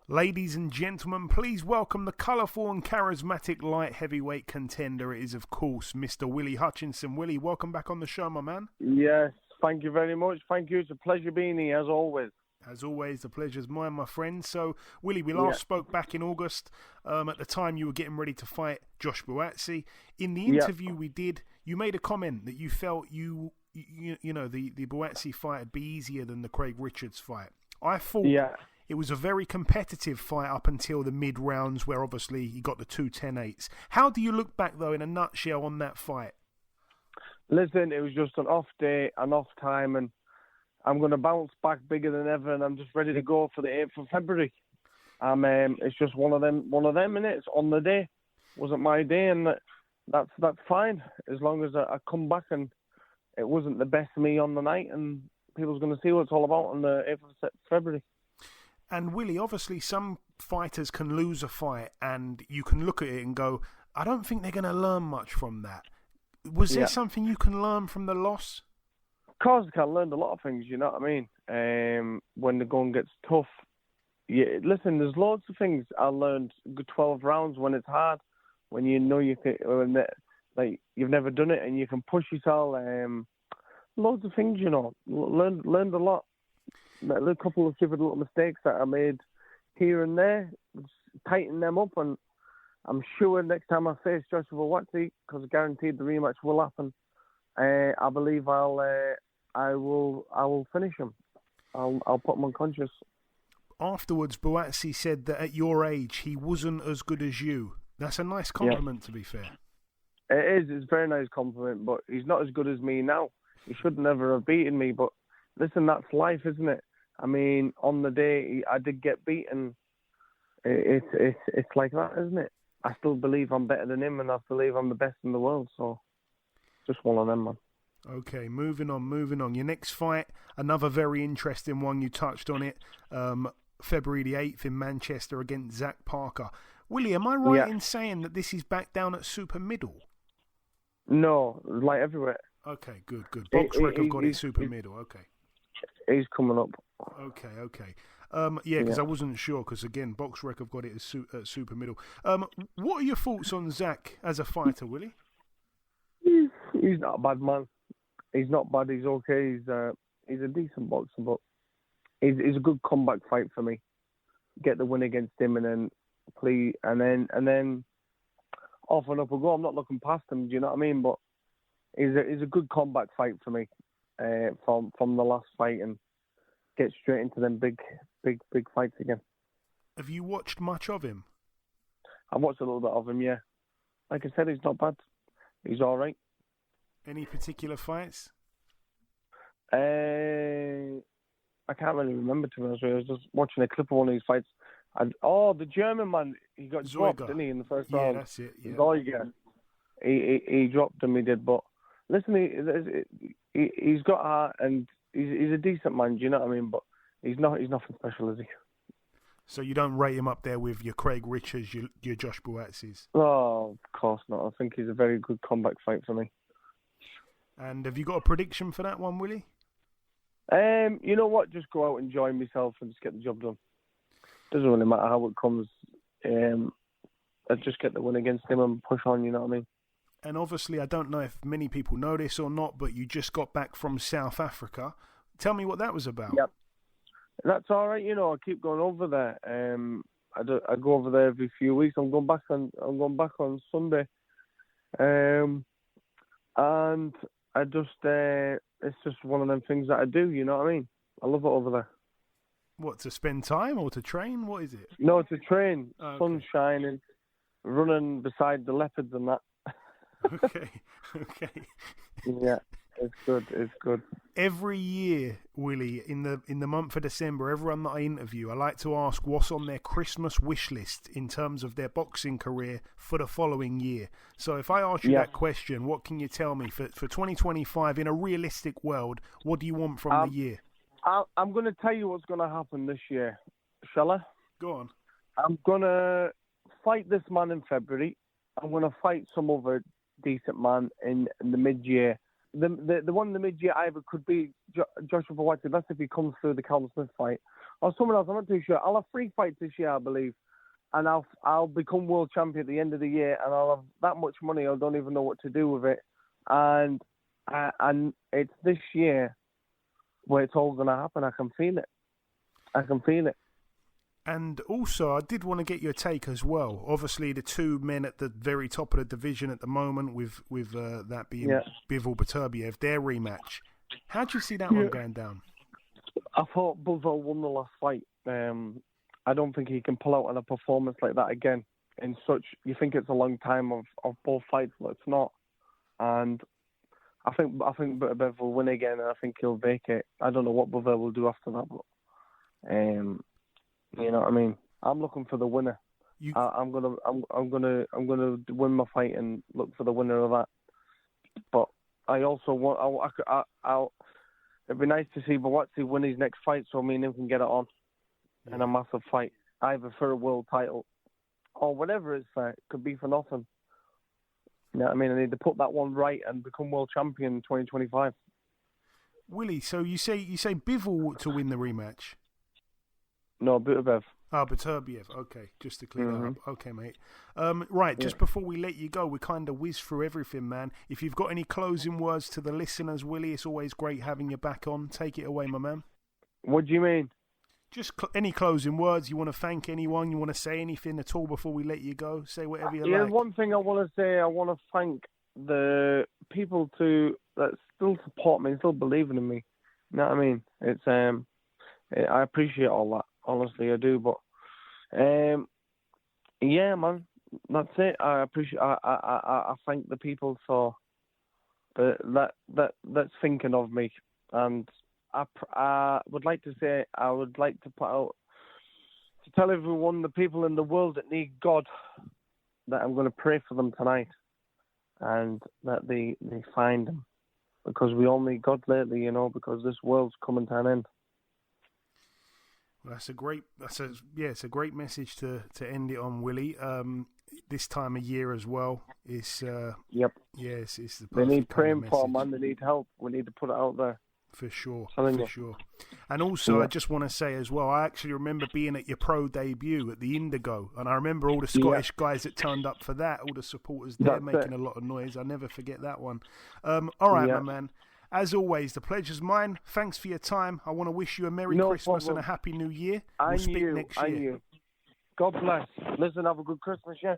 Ladies and gentlemen, please welcome the colourful and charismatic light heavyweight contender. It is, of course, Mr. Willy Hutchinson. Willy, welcome back on the show, my man. Yes, thank you very much. Thank you. It's a pleasure being here, as always. As always, the pleasure's mine, my friend. So, Willy, we last spoke back in August. At the time, you were getting ready to fight Josh Buatsi. In the interview we did, you made a comment that you felt the Buatsi fight would be easier than the Craig Richards fight. I thought it was a very competitive fight up until the mid-rounds where obviously he got the 2 10-8s. How do you look back, though, in a nutshell on that fight? Listen, it was just an off day, an off time, and I'm going to bounce back bigger than ever, and I'm just ready to go for the 8th of February. It's just one of them, innit? It's on the day. It wasn't my day, and that's fine, as long as I come back and it wasn't the best of me on the night, and people's going to see what it's all about on the 8th of February. And Willy, obviously some fighters can lose a fight and you can look at it and go, I don't think they're going to learn much from that. Was there something you can learn from the loss? Of course, I learned a lot of things, you know what I mean? When the going gets tough. Yeah, listen, there's loads of things I learned. Good 12 rounds when it's hard, when you know you can, like you've never done it and you can push yourself. Loads of things, you know. Learned a lot. A couple of stupid little mistakes that I made here and there, tighten them up, and I'm sure next time I face Joshua Buatsi, because guaranteed the rematch will happen, I believe I will finish him. I'll put him unconscious. Afterwards, Buatsi said that at your age he wasn't as good as you. That's a nice compliment, to be fair. It is. It's a very nice compliment, but he's not as good as me now. He should never have beaten me, but listen, that's life, isn't it? I mean, on the day I did get beaten, it's like that, isn't it? I still believe I'm better than him, and I believe I'm the best in the world. So, just one of them, man. Okay, moving on. Your next fight, another very interesting one. You touched on it. February the 8th in Manchester against Zach Parker. Willy, am I right in saying that this is back down at super middle? No, light everywhere. Okay, good. BoxRec have got it super middle. Okay. He's coming up. Okay. Because I wasn't sure, because again, BoxRec have got it as super middle. What are your thoughts on Zach as a fighter, Willy? He's not a bad man. He's not bad. He's okay. He's a decent boxer, but he's a good comeback fight for me. Get the win against him, and then and then off and up we go. I'm not looking past him. Do you know what I mean? But he's a good comeback fight for me. From the last fight, and get straight into them big fights again. Have you watched much of him? I've watched a little bit of him, yeah. Like I said, he's not bad. He's all right. Any particular fights? I can't really remember, to be honest with you. I was just watching a clip of one of his fights. The German man, he got dropped, didn't he, in the first round? Yeah, that's it. Yeah. Zoiga. He dropped him, he did, but listen, he's got heart, and he's a decent man. Do you know what I mean? But he's nothing special, is he? So you don't rate him up there with your Craig Richards, your Josh Buatsis? Oh, of course not. I think he's a very good comeback fight for me. And have you got a prediction for that one, Willy? You know what? Just go out, enjoy myself, and just get the job done. Doesn't really matter how it comes. I just get the win against him and push on. You know what I mean? And obviously, I don't know if many people know this or not, but you just got back from South Africa. Tell me what that was about. Yep. That's all right. You know, I keep going over there. I go over there every few weeks. I'm going back on Sunday. And I just it's just one of them things that I do. You know what I mean? I love it over there. What, to spend time or to train? What is it? No, to train. Okay. Sun shining, running beside the leopards and that. Okay. Yeah, it's good. Every year, Willy, in the month of December, everyone that I interview, I like to ask what's on their Christmas wish list in terms of their boxing career for the following year. So if I ask you that question, what can you tell me for 2025 in a realistic world? What do you want from the year? I'm going to tell you what's going to happen this year. Shall I? Go on. I'm going to fight this man in February. I'm going to fight some other decent man in the mid-year. The one in the mid-year either could be Joshua Buatsi. That's if he comes through the Callum Smith fight. or someone else. I'm not too sure. I'll have 3 fights this year, I believe, and I'll become world champion at the end of the year, and I'll have that much money. I don't even know what to do with it, and it's this year where it's all going to happen. I can feel it. I can feel it. And also, I did want to get your take as well. Obviously, the 2 men at the very top of the division at the moment, with that being Bivol, Beterbiev, their rematch. How do you see that one going down? I thought Bivol won the last fight. I don't think he can pull out on a performance like that again. In such, you think it's a long time of both fights, but it's not. And I think Beterbiev will win again, and I think he'll vacate. I don't know what Bivol will do after that, but you know what I mean. I'm looking for the winner. I'm gonna win my fight and look for the winner of that. But I also want. It'd be nice to see Buatsi win his next fight, so me and him can get it on in a massive fight, either for a world title or whatever it's for. It could be for nothing. You know what I mean? I need to put that one right and become world champion in 2025. Willie, so you say Bivol to win the rematch? No, Beterbiev. Oh, Beterbiev. Okay, just to clear that up. Okay, mate. Right, just before we let you go, we kind of whiz through everything, man. If you've got any closing words to the listeners, Willie, it's always great having you back on. Take it away, my man. What do you mean? Just any closing words. You want to thank anyone? You want to say anything at all before we let you go? Say whatever you like. One thing I want to say, I want to thank the people that still support me, still believing in me. You know what I mean? It's I appreciate all that. Honestly, I do. But yeah, man, that's it. I appreciate. I thank the people for that's thinking of me, and I would like to say I would like to put out to tell everyone, the people in the world that need God, that I'm going to pray for them tonight, and that they find Him, because we all need God lately, you know, because this world's coming to an end. Well, it's a great message to end it on, Willie. This time of year as well. It's it's the perfect. They need praying kind of for, man. They need help. We need to put it out there. For sure. And also, I just want to say as well, I actually remember being at your pro debut at the Indigo, and I remember all the Scottish guys that turned up for that, all the supporters there making a lot of noise. I'll never forget that one. All right, my man. As always, the pleasure's mine. Thanks for your time. I want to wish you a Merry Christmas and a Happy New Year. We'll speak next year. God bless. Listen, have a good Christmas, yeah?